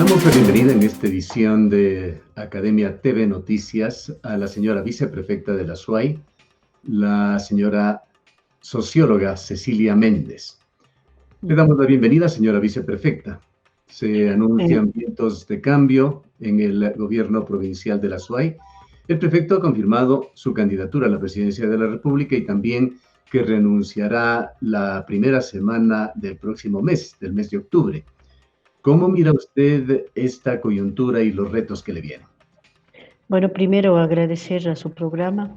Damos la bienvenida en esta edición de Academia TV Noticias a la señora viceprefecta de la SUAY, la señora socióloga Cecilia Méndez. Le damos la bienvenida, señora viceprefecta. Se anuncian vientos de cambio en el gobierno provincial de la SUAY. El prefecto ha confirmado su candidatura a la presidencia de la República y también que renunciará la primera semana del próximo mes, del mes de octubre. ¿Cómo mira usted esta coyuntura y los retos que le vienen? Bueno, primero agradecer a su programa.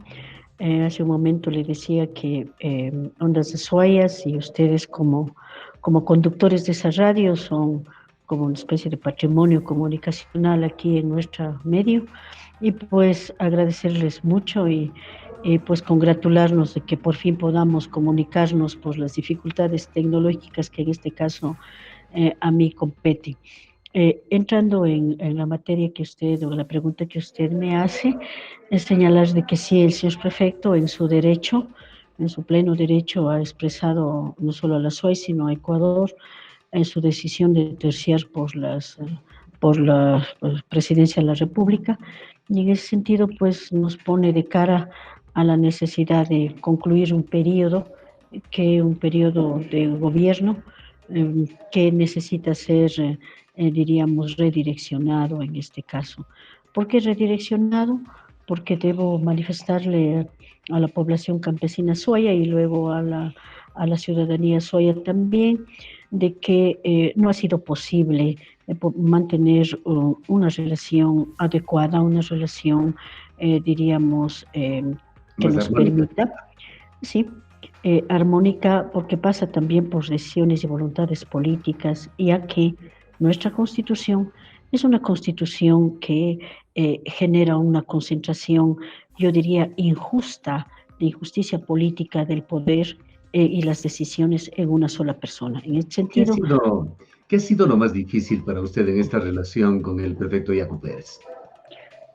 Hace un momento le decía que Ondas de Suayas y ustedes como conductores de esa radio son como una especie de patrimonio comunicacional aquí en nuestro medio, y pues agradecerles mucho y pues congratularnos de que por fin podamos comunicarnos por las dificultades tecnológicas que en este caso a mí compete. Entrando en la materia que usted, o la pregunta que usted me hace, es señalar de que sí, el señor prefecto en su derecho, en su pleno derecho, ha expresado no solo a la SUAY, sino a Ecuador, en su decisión de terciar por la presidencia de la República, y en ese sentido pues nos pone de cara a la necesidad de concluir un periodo de gobierno que necesita ser diríamos, redireccionado en este caso. ¿Por qué redireccionado? Porque debo manifestarle a la población campesina suaya y luego a la ciudadanía suaya también de que no ha sido posible mantener una relación adecuada, una relación, diríamos, que Más nos armónica. permita, sí, armónica, porque pasa también por decisiones y voluntades políticas, ya que nuestra Constitución es una Constitución que genera una concentración, yo diría, injusta, de injusticia política del poder y las decisiones en una sola persona. En este ¿Qué ha sentido, sido, qué ha sido lo más difícil para usted en esta relación con el prefecto Yacu Pérez?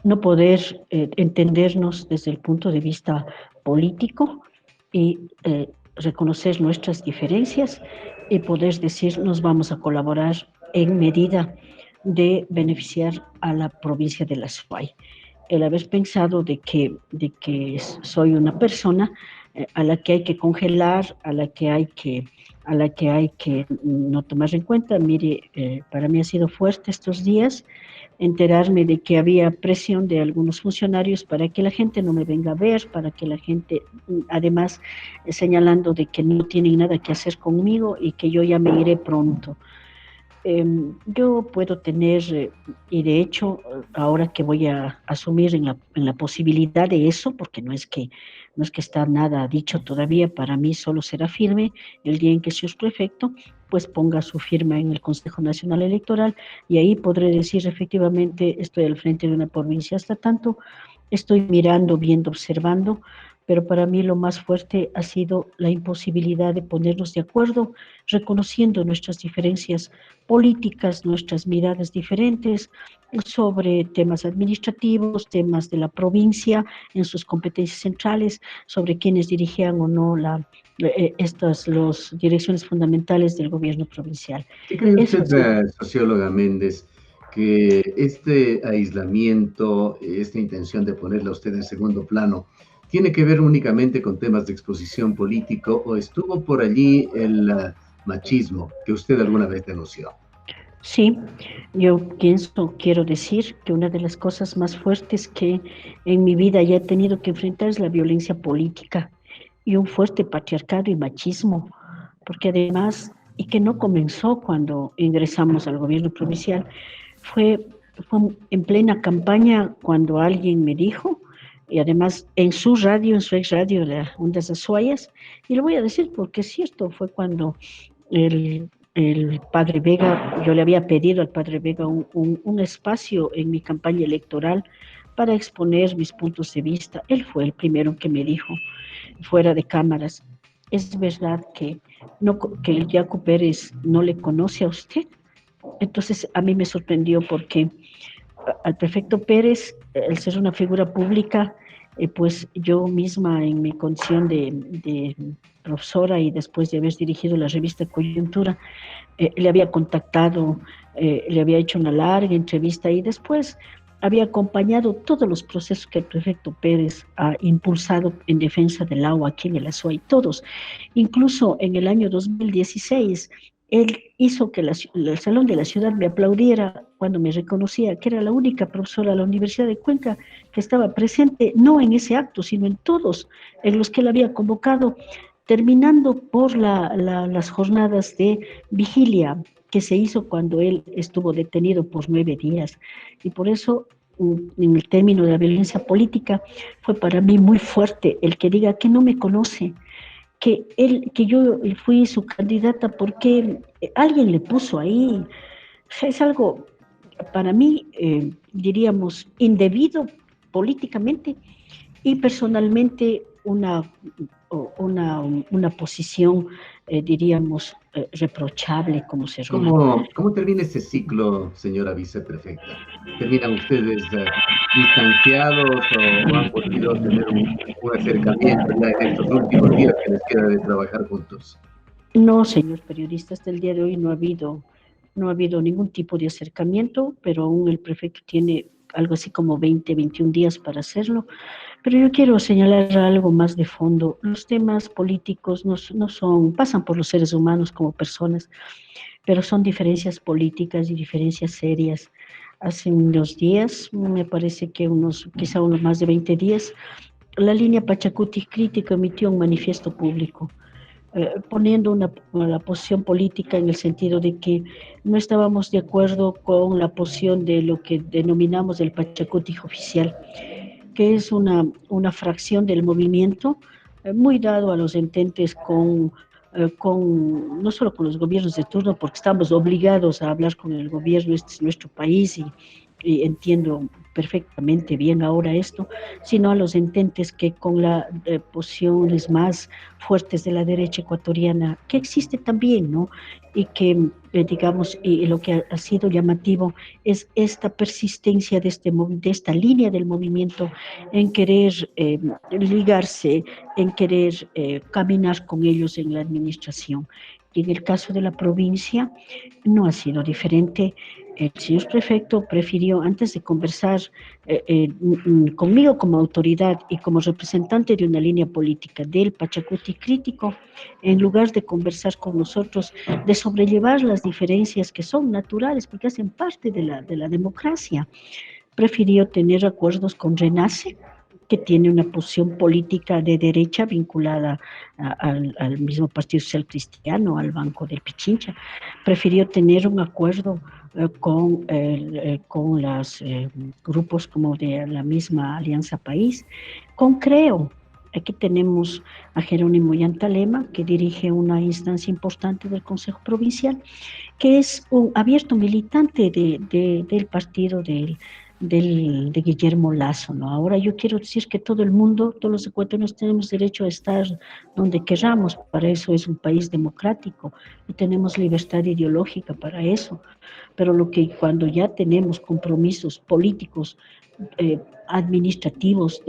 no poder entendernos desde el punto de vista político y reconocer nuestras diferencias y poder decir nos vamos a colaborar en medida de beneficiar a la provincia de la SUAY. El haber pensado de que soy una persona a la que hay que congelar, a la que hay que no tomar en cuenta. Mire, para mí ha sido fuerte estos días enterarme de que había presión de algunos funcionarios para que la gente no me venga a ver, para que la gente, además, señalando de que no tienen nada que hacer conmigo y que yo ya me iré pronto. Yo puedo tener, y de hecho, ahora que voy a asumir en la posibilidad de eso, porque no es que está nada dicho todavía, para mí solo será firme el día en que el señor prefecto pues ponga su firma en el Consejo Nacional Electoral, y ahí podré decir efectivamente estoy al frente de una provincia. Hasta tanto estoy mirando, viendo, observando, pero para mí lo más fuerte ha sido la imposibilidad de ponernos de acuerdo, reconociendo nuestras diferencias políticas, nuestras miradas diferentes sobre temas administrativos, temas de la provincia en sus competencias centrales, sobre quienes dirigían o no estas las direcciones fundamentales del gobierno provincial. ¿Qué cree Eso usted, sí. socióloga Méndez, que este aislamiento, esta intención de ponerla a usted en segundo plano, tiene que ver únicamente con temas de exposición político o estuvo por allí el machismo que usted alguna vez denunció? Sí, yo quiero decir que una de las cosas más fuertes que en mi vida ya he tenido que enfrentar es la violencia política y un fuerte patriarcado y machismo, porque además, y que no comenzó cuando ingresamos al gobierno provincial, fue, fue en plena campaña cuando alguien me dijo, y además en su radio, en su ex radio, la Ondas Azuayas, y lo voy a decir porque es cierto, fue cuando el padre Vega, yo le había pedido al padre Vega un espacio en mi campaña electoral para exponer mis puntos de vista. Él fue el primero que me dijo, fuera de cámaras, ¿es verdad que, no, que el Yacu Pérez no le conoce a usted? Entonces a mí me sorprendió porque al prefecto Pérez, el ser una figura pública, pues yo misma en mi condición de profesora y después de haber dirigido la revista Coyuntura, le había contactado, le había hecho una larga entrevista y después había acompañado todos los procesos que el prefecto Pérez ha impulsado en defensa del agua aquí en el Azuay, todos. Incluso en el año 2016, él hizo que el Salón de la Ciudad me aplaudiera cuando me reconocía que era la única profesora de la Universidad de Cuenca que estaba presente, no en ese acto, sino en todos en los que él había convocado, terminando por las jornadas de vigilia que se hizo cuando él estuvo detenido por 9 días. Y por eso, en el término de la violencia política, fue para mí muy fuerte el que diga que no me conoce, que yo fui su candidata porque alguien le puso ahí. Es algo, para mí, diríamos, indebido políticamente y personalmente una posición, diríamos, reprochable como ser humano. ¿Cómo termina ese ciclo, señora viceprefecta? ¿Terminan ustedes distanciados o han podido tener un acercamiento ya en estos últimos días que les queda de trabajar juntos? No, señor periodista, hasta el día de hoy no ha habido ningún tipo de acercamiento, pero aún el prefecto tiene algo así como 20, 21 días para hacerlo. Pero yo quiero señalar algo más de fondo. Los temas políticos pasan por los seres humanos como personas, pero son diferencias políticas y diferencias serias. Hace unos días, me parece que quizá unos más de 20 días, la línea Pachacuti Crítico emitió un manifiesto público poniendo la posición política en el sentido de que no estábamos de acuerdo con la posición de lo que denominamos el Pachacuti oficial, que es una fracción del movimiento muy dado a los ententes no solo con los gobiernos de turno, porque estamos obligados a hablar con el gobierno, este es nuestro país y entiendo perfectamente bien ahora esto, sino a los ententes que con las posiciones más fuertes de la derecha ecuatoriana, que existe también, ¿no? Y que, digamos, y lo que ha sido llamativo es esta persistencia de esta línea del movimiento en querer ligarse, en querer caminar con ellos en la administración. Y en el caso de la provincia no ha sido diferente. El señor prefecto prefirió, antes de conversar conmigo como autoridad y como representante de una línea política del Pachacuti crítico, en lugar de conversar con nosotros, de sobrellevar las diferencias que son naturales, porque hacen parte de la democracia, prefirió tener acuerdos con Renace, que tiene una posición política de derecha vinculada al mismo Partido Social Cristiano, al Banco del Pichincha. Prefirió tener un acuerdo con los grupos como de la misma Alianza País, con Creo. Aquí tenemos a Jerónimo Yantalema, que dirige una instancia importante del Consejo Provincial, que es un abierto militante del partido de Guillermo Lasso, ¿no? Ahora yo quiero decir que todo el mundo, todos los ecuatorianos tenemos derecho a estar donde queramos, para eso es un país democrático y tenemos libertad ideológica para eso, pero cuando ya tenemos compromisos políticos, administrativos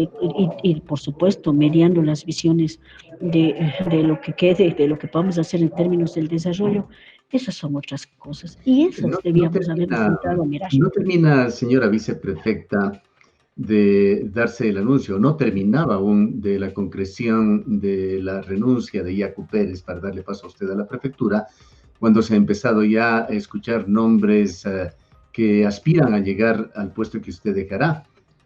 y por supuesto mediando las visiones de lo que quede, de lo que podamos hacer en términos del desarrollo, esas son otras cosas y esas debíamos habernos sentado a mirar. No termina, señora viceprefecta, de darse el anuncio, no terminaba aún de la concreción de la renuncia de Yacu Pérez para darle paso a usted a la prefectura, cuando se ha empezado ya a escuchar nombres que aspiran a llegar al puesto que usted dejará,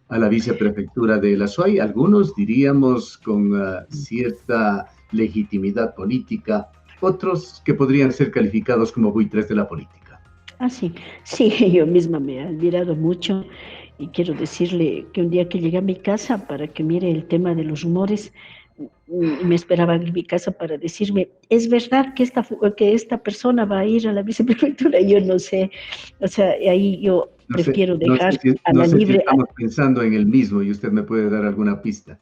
a la viceprefectura de la Azuay, algunos diríamos con cierta legitimidad política, otros que podrían ser calificados como buitres de la política. Ah, sí, yo misma me he admirado mucho y quiero decirle que un día que llegué a mi casa para que mire el tema de los rumores, me esperaban en mi casa para decirme, ¿es verdad que esta persona va a ir a la viceprefectura? Yo no sé, o sea, ahí yo prefiero dejar a la libre. Si estamos pensando en el mismo y usted me puede dar alguna pista.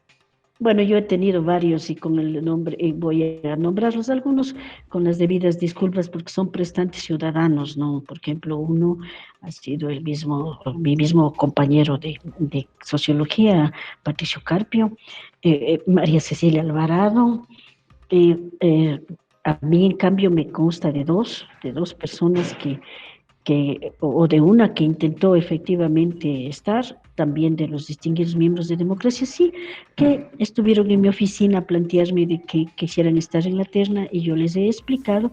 Bueno, yo he tenido varios y con el nombre, voy a nombrarlos algunos con las debidas disculpas porque son prestantes ciudadanos, ¿no? Por ejemplo, uno ha sido mi mismo compañero de sociología, Patricio Carpio, María Cecilia Alvarado, eh, eh, a mí en cambio me consta de dos personas o de una que intentó efectivamente estar, también de los distinguidos miembros de Democracia Sí, que estuvieron en mi oficina a plantearme de que quisieran estar en la terna y yo les he explicado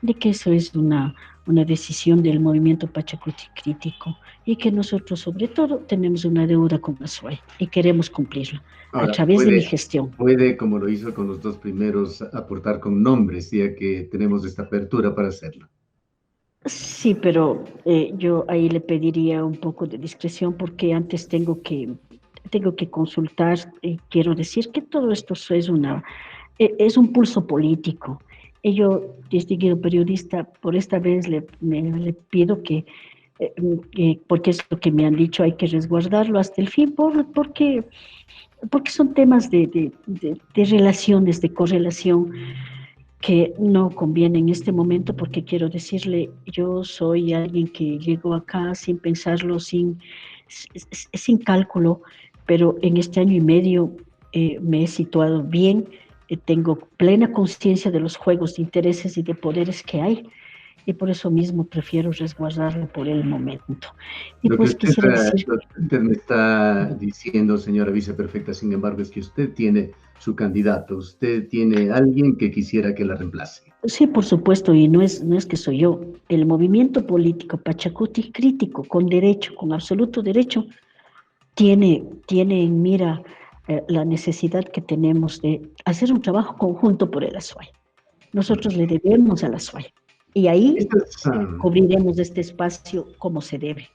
de que eso es una decisión del movimiento Pachacuti crítico y que nosotros sobre todo tenemos una deuda con la SUAY y queremos cumplirla a Ahora, través de mi gestión. puede, como lo hizo con los dos primeros, aportar con nombres, ya que tenemos esta apertura para hacerlo. Sí, pero yo ahí le pediría un poco de discreción porque antes tengo que consultar. Quiero decir que todo esto es un pulso político. Y yo, distinguido periodista, por esta vez le pido porque es lo que me han dicho, hay que resguardarlo hasta el fin, porque son temas de relaciones, de correlación que no conviene en este momento porque quiero decirle, yo soy alguien que llegó acá sin pensarlo, sin cálculo, pero en este año y medio me he situado bien, tengo plena conciencia de los juegos de intereses y de poderes que hay y por eso mismo prefiero resguardarlo por el momento. Y pues quisiera decir, Lo que usted me está diciendo, señora viceprefecta, sin embargo, es que usted tiene su candidato, usted tiene alguien que quisiera que la reemplace. sí, por supuesto, y no es que soy yo, el movimiento político Pachacuti crítico, con derecho, con absoluto derecho, tiene en mira la necesidad que tenemos de hacer un trabajo conjunto por el ASUAY. Nosotros le debemos al ASUAY y ahí Estas, cubriremos este espacio como se debe.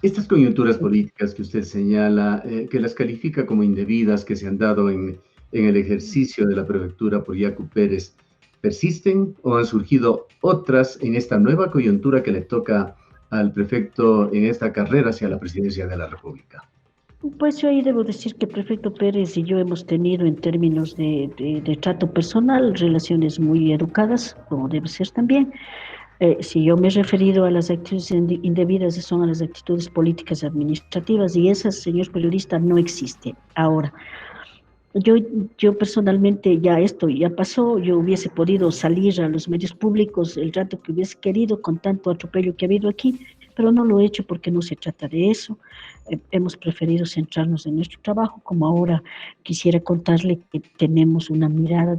estas coyunturas políticas que usted señala, que las califica como indebidas, que se han dado en el ejercicio de la prefectura por Yacu Pérez, ¿persisten o han surgido otras en esta nueva coyuntura que le toca al prefecto en esta carrera hacia la presidencia de la República? Pues yo ahí debo decir que el prefecto Pérez y yo hemos tenido en términos de trato personal relaciones muy educadas, como debe ser también. Si yo me he referido a las actitudes indebidas, son a las actitudes políticas administrativas y esas, señor periodista, no existe. Ahora, yo, yo personalmente ya esto ya pasó, yo hubiese podido salir a los medios públicos el rato que hubiese querido con tanto atropello que ha habido aquí, pero no lo he hecho porque no se trata de eso. Hemos preferido centrarnos en nuestro trabajo, como ahora quisiera contarle que tenemos una mirada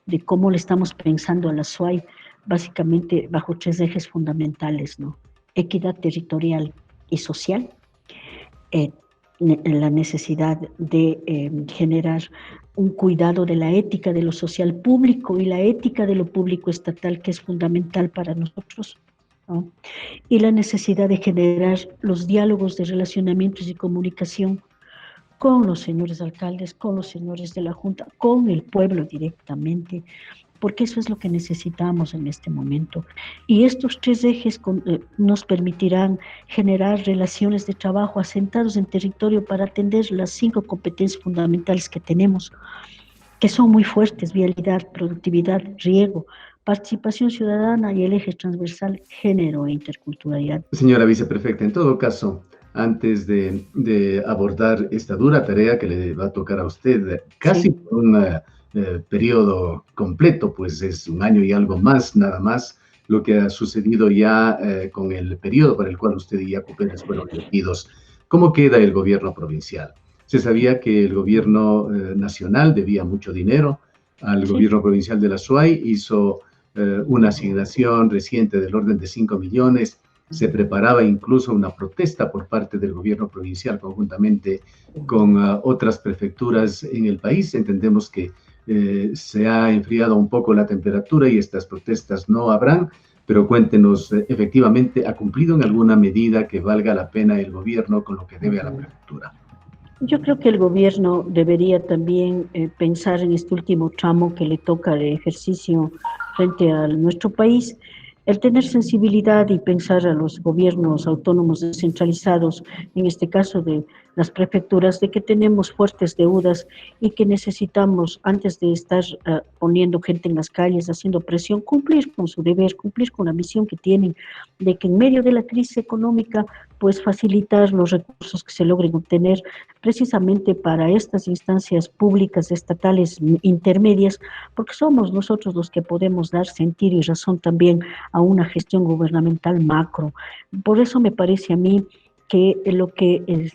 de cómo le estamos pensando a la SUAY, básicamente bajo tres ejes fundamentales, ¿no? Equidad territorial y social, eh, la necesidad de generar un cuidado de la ética de lo social público y la ética de lo público estatal, que es fundamental para nosotros, ¿no? Y la necesidad de generar los diálogos de relacionamientos y comunicación con los señores alcaldes, con los señores de la Junta, con el pueblo directamente, porque eso es lo que necesitamos en este momento. Y estos tres ejes nos permitirán generar relaciones de trabajo asentados en territorio para atender las 5 competencias fundamentales que tenemos, que son muy fuertes: vialidad, productividad, riego, participación ciudadana y el eje transversal, género e interculturalidad. Señora viceprefecta, en todo caso, antes de abordar esta dura tarea que le va a tocar a usted, casi Sí. por un periodo completo, pues es un año y algo más, nada más, lo que ha sucedido ya con el periodo para el cual usted y Yacu Pérez fueron elegidos. ¿Cómo queda el gobierno provincial? Se sabía que el gobierno nacional debía mucho dinero al Sí. gobierno provincial de la SUAY, hizo una asignación reciente del orden de 5 millones. Se preparaba incluso una protesta por parte del gobierno provincial conjuntamente con otras prefecturas en el país. Entendemos que se ha enfriado un poco la temperatura y estas protestas no habrán, pero cuéntenos, efectivamente, ¿ha cumplido en alguna medida que valga la pena el gobierno con lo que debe a la prefectura? Yo creo que el gobierno debería también pensar en este último tramo que le toca de ejercicio frente a nuestro país, El tener sensibilidad y pensar a los gobiernos autónomos descentralizados, en este caso de las prefecturas, de que tenemos fuertes deudas y que necesitamos, antes de estar poniendo gente en las calles, haciendo presión, cumplir con su deber, cumplir con la misión que tienen, de que en medio de la crisis económica, pues facilitar los recursos que se logren obtener precisamente para estas instancias públicas, estatales, intermedias, porque somos nosotros los que podemos dar sentido y razón también a una gestión gubernamental macro. Por eso me parece a mí que lo que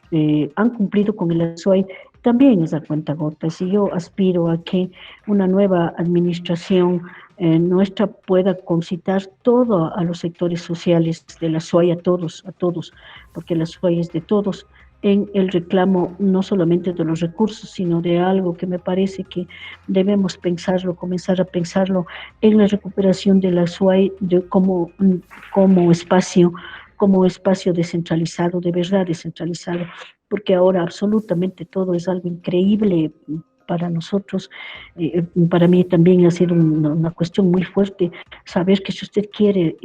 han cumplido con el ASUAI también es a cuentagotas, y yo aspiro a que una nueva administración nuestra pueda concitar todo a los sectores sociales de la SUAI, a todos, porque la SUAI es de todos, en el reclamo no solamente de los recursos, sino de algo que me parece que debemos pensarlo, comenzar a pensarlo en la recuperación de la SUAI como espacio, como espacio descentralizado, de verdad descentralizado, porque ahora absolutamente todo es algo increíble para nosotros. Para mí también ha sido una cuestión muy fuerte saber que si usted quiere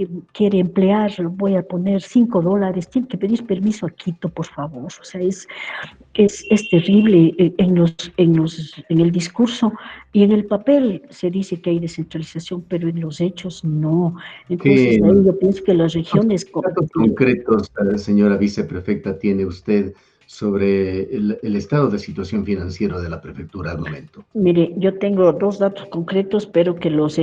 emplear, voy a poner $5, tiene que pedir permiso a Quito, por favor. O sea, es terrible en el discurso, y en el papel se dice que hay descentralización, pero en los hechos no. Entonces, ¿Qué ahí yo pienso que las regiones, datos concretos, señora viceprefecta, tiene usted sobre el estado de situación financiero de la prefectura al momento? mire, yo tengo dos datos concretos, pero que los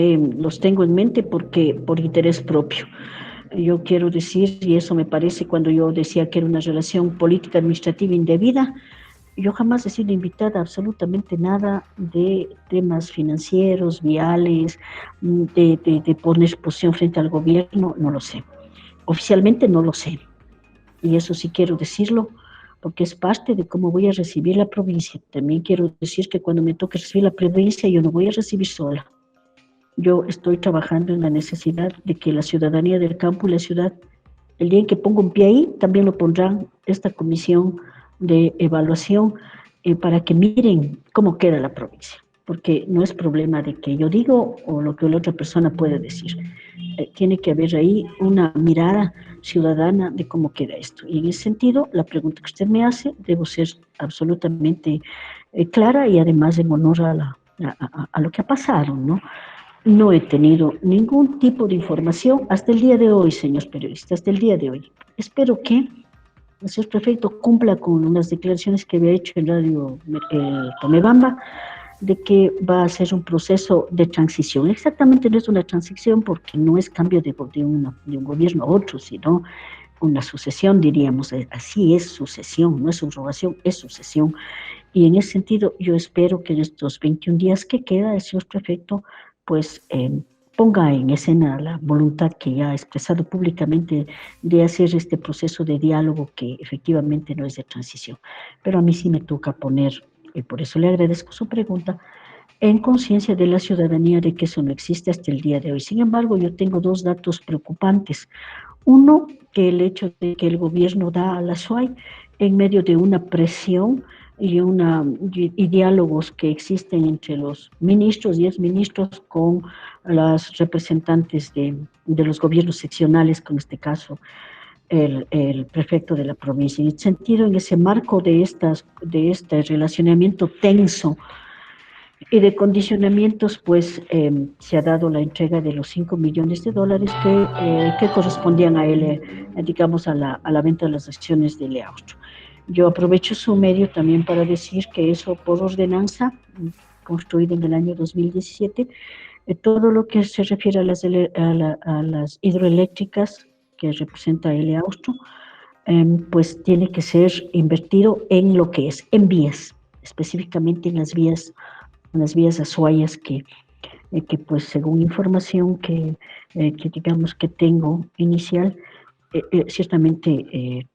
tengo en mente porque por interés propio. Yo quiero decir, y eso me parece cuando yo decía que era una relación política administrativa indebida, yo jamás he sido invitada a absolutamente nada de temas financieros, viales, de poner posición frente al gobierno, no lo sé. Oficialmente no lo sé. Y eso sí quiero decirlo, porque es parte de cómo voy a recibir la provincia. También quiero decir que cuando me toque recibir la provincia, yo no voy a recibir sola. Yo estoy trabajando en la necesidad de que la ciudadanía del campo y la ciudad, el día en que pongo un pie ahí, también lo pondrán esta comisión de evaluación para que miren cómo queda la provincia, porque no es problema de que yo digo o lo que la otra persona puede decir. Tiene que haber ahí una mirada ciudadana de cómo queda esto. Y en ese sentido, la pregunta que usted me hace debo ser absolutamente clara y además en honor a lo que ha pasado, ¿no? No he tenido ningún tipo de información hasta el día de hoy, señor periodista, hasta el día de hoy. Espero que el señor prefecto cumpla con unas declaraciones que había hecho en Radio Tomebamba, de que va a ser un proceso de transición. Exactamente no es una transición porque no es cambio de un gobierno a otro, sino una sucesión, diríamos. Así es sucesión, no es subrogación, es sucesión. Y en ese sentido, yo espero que en estos 21 días que queda, el señor prefecto, pues ponga en escena la voluntad que ya ha expresado públicamente de hacer este proceso de diálogo que efectivamente no es de transición. Pero a mí sí me toca poner, y por eso le agradezco su pregunta, en conciencia de la ciudadanía de que eso no existe hasta el día de hoy. Sin embargo, yo tengo dos datos preocupantes. Uno, que el hecho de que el gobierno da a la SUAY en medio de una presión y diálogos que existen entre los ministros y exministros con las representantes de los gobiernos seccionales, con este caso el prefecto de la provincia. En ese sentido, en ese marco de este relacionamiento tenso y de condicionamientos, pues se ha dado la entrega de los $5 millones que correspondían a él, digamos, a la venta de las acciones de Leaustro. Yo aprovecho su medio también para decir que eso por ordenanza construida en el año 2017, todo lo que se refiere a las hidroeléctricas que representa el Austro, pues tiene que ser invertido en lo que es, en vías, específicamente en las vías azuayas que pues según información que digamos que tengo inicial, ciertamente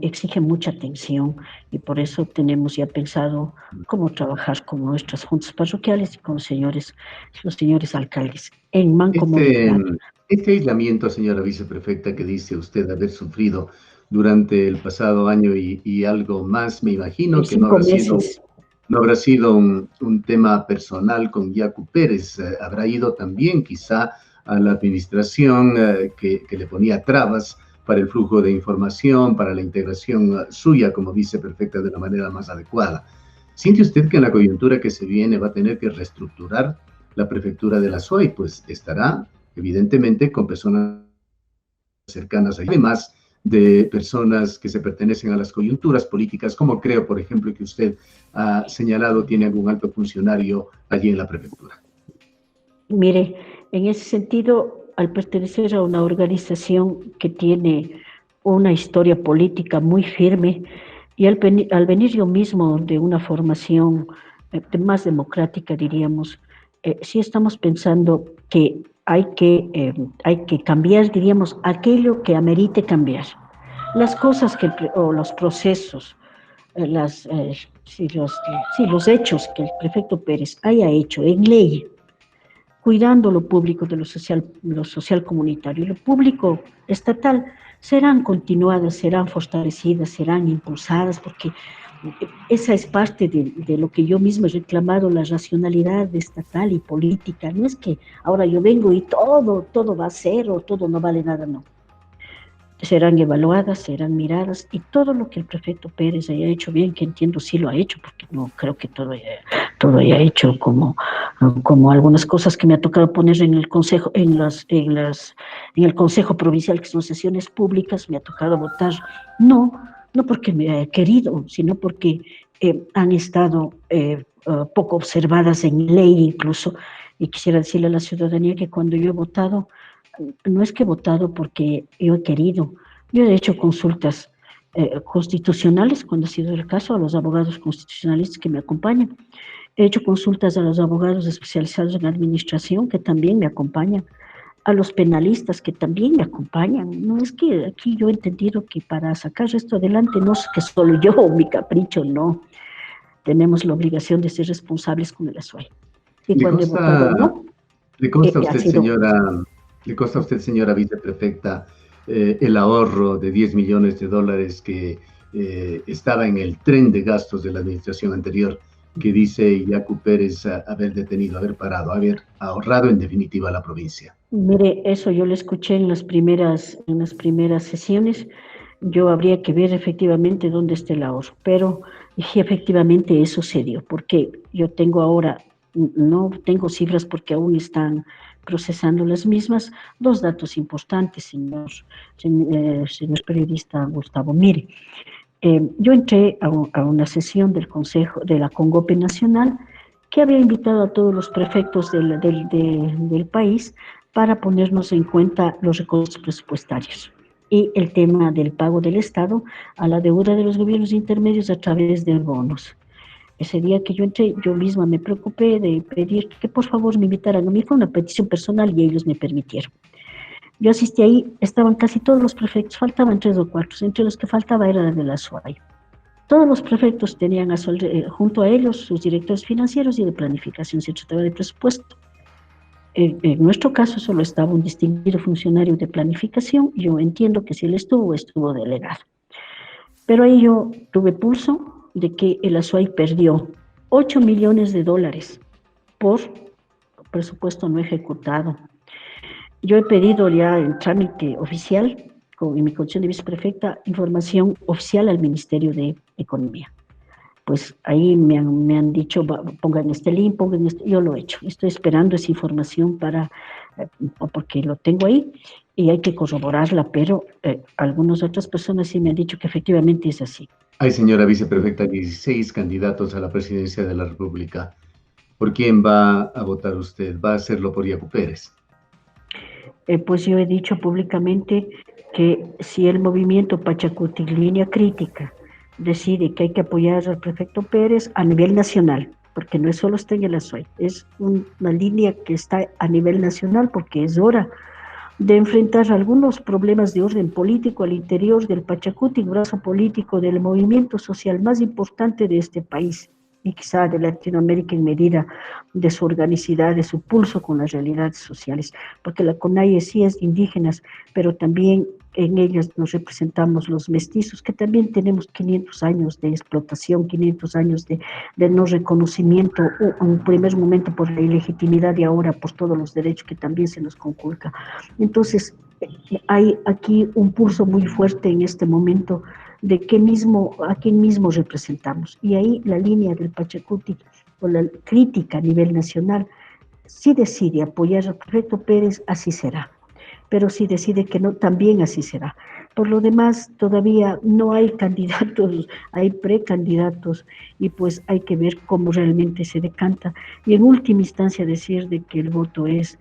exige mucha atención, y por eso tenemos ya pensado cómo trabajar con nuestras juntas parroquiales y con los señores alcaldes en Este, mancomunidad. este aislamiento, señora viceprefecta, que dice usted haber sufrido durante el pasado año y algo más, me En imagino que no 5 meses. no habrá sido un tema personal con Yacu Pérez, habrá ido también quizá a la administración que le ponía trabas para el flujo de información, para la integración suya como viceprefecta de la manera más adecuada. ¿Siente usted que en la coyuntura que se viene va a tener que reestructurar la prefectura de la SUAY? Pues estará, evidentemente, con personas cercanas, además de personas que se pertenecen a las coyunturas políticas, como creo, por ejemplo, que usted ha señalado, tiene algún alto funcionario allí en la prefectura. Mire, en ese sentido, al pertenecer a una organización que tiene una historia política muy firme y al venir yo mismo de una formación más democrática, diríamos, sí estamos pensando que hay que cambiar, diríamos, aquello que amerite cambiar. Las cosas o los procesos, los hechos que el prefecto Pérez haya hecho en ley, cuidando lo público de lo social comunitario y lo público estatal, serán continuadas, serán fortalecidas, serán impulsadas, porque esa es parte de lo que yo misma he reclamado, la racionalidad estatal y política. No es que ahora yo vengo y todo va a ser o todo no vale nada, no. Serán evaluadas, serán miradas, y todo lo que el prefecto Pérez haya hecho bien, que entiendo sí lo ha hecho, porque no creo que todo haya hecho como algunas cosas que me ha tocado poner en el consejo, en el consejo provincial, que son sesiones públicas, me ha tocado votar, no porque me haya querido, sino porque han estado poco observadas en ley incluso, y quisiera decirle a la ciudadanía que cuando yo he votado, no es que he votado porque yo he querido, yo he hecho consultas constitucionales, cuando ha sido el caso, a los abogados constitucionalistas que me acompañan. He hecho consultas a los abogados especializados en administración que también me acompañan, a los penalistas que también me acompañan. No es que aquí yo he entendido que para sacar esto adelante no es que solo yo o mi capricho, no. Tenemos la obligación de ser responsables con el ASUAI. Y cuando he votado no, ¿le consta a ha usted, sido... le consta a usted, señora viceprefecta, el ahorro de $10 millones que estaba en el tren de gastos de la administración anterior, que dice Yacu Pérez haber detenido, haber parado, haber ahorrado en definitiva a la provincia? Mire, eso yo lo escuché en las primeras sesiones. Yo habría que ver efectivamente dónde está el ahorro, pero sí, efectivamente eso se dio, porque yo tengo ahora, no tengo cifras porque aún están procesando las mismas, dos datos importantes, señor periodista Gustavo. Mire, yo entré a una sesión del Consejo de la Congope Nacional, que había invitado a todos los prefectos del país para ponernos en cuenta los recursos presupuestarios y el tema del pago del Estado a la deuda de los gobiernos intermedios a través de bonos. Ese día que yo entré, yo misma me preocupé de pedir que por favor me invitaran. A mí fue una petición personal y ellos me permitieron. Yo asistí ahí, estaban casi todos los prefectos, faltaban 3 o 4, entre los que faltaba era de la SUAY. Todos los prefectos tenían junto a ellos sus directores financieros y de planificación, se trataba de presupuesto. En nuestro caso solo estaba un distinguido funcionario de planificación. Yo entiendo que si él estuvo delegado. Pero ahí yo tuve pulso de que el ASUAI perdió $8 millones por presupuesto no ejecutado. Yo he pedido ya en trámite oficial, en mi condición de viceprefecta, información oficial al Ministerio de Economía. Pues ahí me han dicho, pongan este link, yo lo he hecho. Estoy esperando esa información porque lo tengo ahí y hay que corroborarla, pero algunas otras personas sí me han dicho que efectivamente es así. Ay, señora viceprefecta, 16 candidatos a la presidencia de la República. ¿Por quién va a votar usted? ¿Va a hacerlo por Yacu Pérez? Pues yo he dicho públicamente que si el movimiento Pachacuti, línea crítica, decide que hay que apoyar al prefecto Pérez a nivel nacional, porque no es solo está en el ASUAI, es una línea que está a nivel nacional, porque es hora de enfrentar algunos problemas de orden político al interior del Pachacuti, brazo político del movimiento social más importante de este país y quizá de Latinoamérica en medida de su organicidad, de su pulso con las realidades sociales, porque la CONAIE sí es de indígenas, pero también en ellas nos representamos los mestizos, que también tenemos 500 años de explotación, 500 años de no reconocimiento, en un primer momento por la ilegitimidad y ahora por todos los derechos que también se nos conculca. Entonces, hay aquí un pulso muy fuerte en este momento de a quién mismo representamos. Y ahí la línea del Pachacuti, o la crítica a nivel nacional, si decide apoyar al prefecto Pérez, así será. Pero si decide que no, también así será. Por lo demás, todavía no hay candidatos, hay precandidatos, y pues hay que ver cómo realmente se decanta. Y en última instancia decir de que el voto es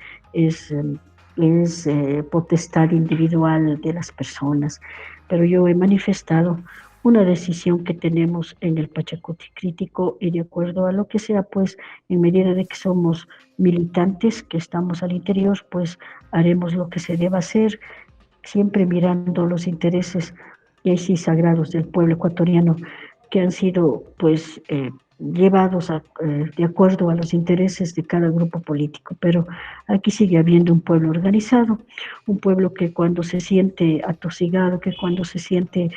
potestad individual de las personas. Pero yo he manifestado una decisión que tenemos en el Pachacuti crítico, y de acuerdo a lo que sea, pues en medida de que somos militantes, que estamos al interior, pues haremos lo que se deba hacer, siempre mirando los intereses, y ahí sí sagrados, del pueblo ecuatoriano, que han sido pues llevados de acuerdo a los intereses de cada grupo político. Pero aquí sigue habiendo un pueblo organizado, un pueblo que cuando se siente atosigado, que cuando se siente,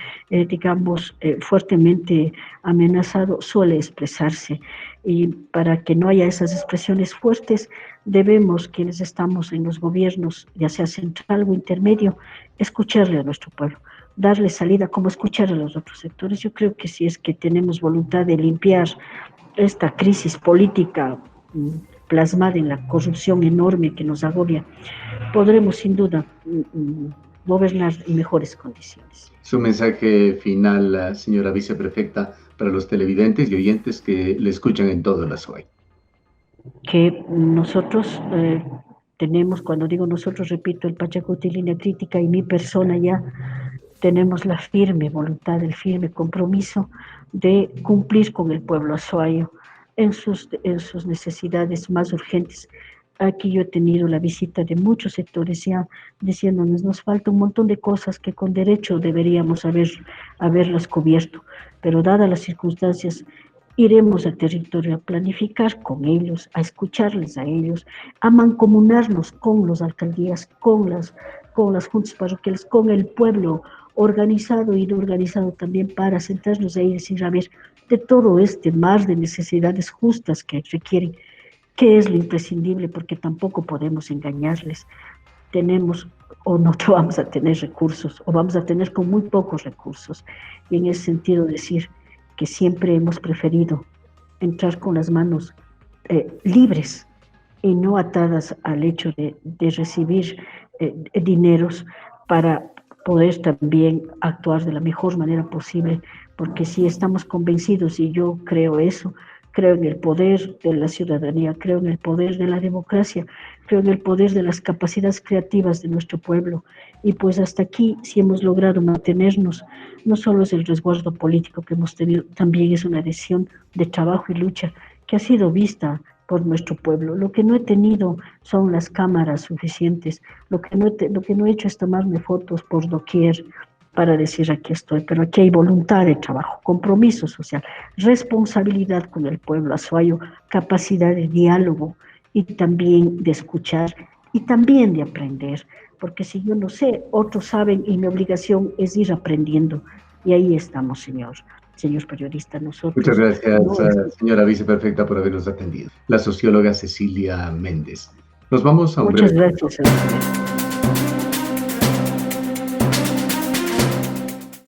fuertemente amenazado, suele expresarse. Y para que no haya esas expresiones fuertes, debemos, quienes estamos en los gobiernos, ya sea central o intermedio, escucharle a nuestro pueblo, darle salida, como escuchar a los otros sectores. Yo creo que si es que tenemos voluntad de limpiar esta crisis política plasmada en la corrupción enorme que nos agobia, podremos sin duda gobernar en mejores condiciones. Su mensaje final, señora viceprefecta, para los televidentes y oyentes que le escuchan en todo el Azuay. Que nosotros tenemos, cuando digo nosotros, repito, el Pachacuti Línea Crítica y mi persona ya, tenemos la firme voluntad, el firme compromiso de cumplir con el pueblo azuayo en sus necesidades más urgentes. Aquí yo he tenido la visita de muchos sectores ya diciéndonos, nos falta un montón de cosas que con derecho deberíamos haberlas cubierto, pero dadas las circunstancias, iremos al territorio a planificar con ellos, a escucharles a ellos, a mancomunarnos con las alcaldías, con las juntas parroquiales, con el pueblo organizado y no organizado también, para sentarnos ahí y decir, a ver, de todo este mar de necesidades justas que requieren, ¿qué es lo imprescindible? Porque tampoco podemos engañarles. Tenemos o no vamos a tener recursos, o vamos a tener con muy pocos recursos. Y en ese sentido decir que siempre hemos preferido entrar con las manos libres y no atadas al hecho de recibir dineros, para poder también actuar de la mejor manera posible, porque si estamos convencidos, y yo creo eso, creo en el poder de la ciudadanía, creo en el poder de la democracia, creo en el poder de las capacidades creativas de nuestro pueblo, y pues hasta aquí, si hemos logrado mantenernos, no solo es el resguardo político que hemos tenido, también es una decisión de trabajo y lucha que ha sido vista por nuestro pueblo. Lo que no he tenido son las cámaras suficientes, lo que no he hecho es tomarme fotos por doquier para decir aquí estoy, pero aquí hay voluntad de trabajo, compromiso social, responsabilidad con el pueblo azuayo, capacidad de diálogo y también de escuchar y también de aprender, porque si yo no sé, otros saben y mi obligación es ir aprendiendo, y ahí estamos, señor periodista, nosotros. Muchas gracias, señora viceprefecta, por habernos atendido. La socióloga Cecilia Méndez. Nos vamos a un Muchas breve... gracias.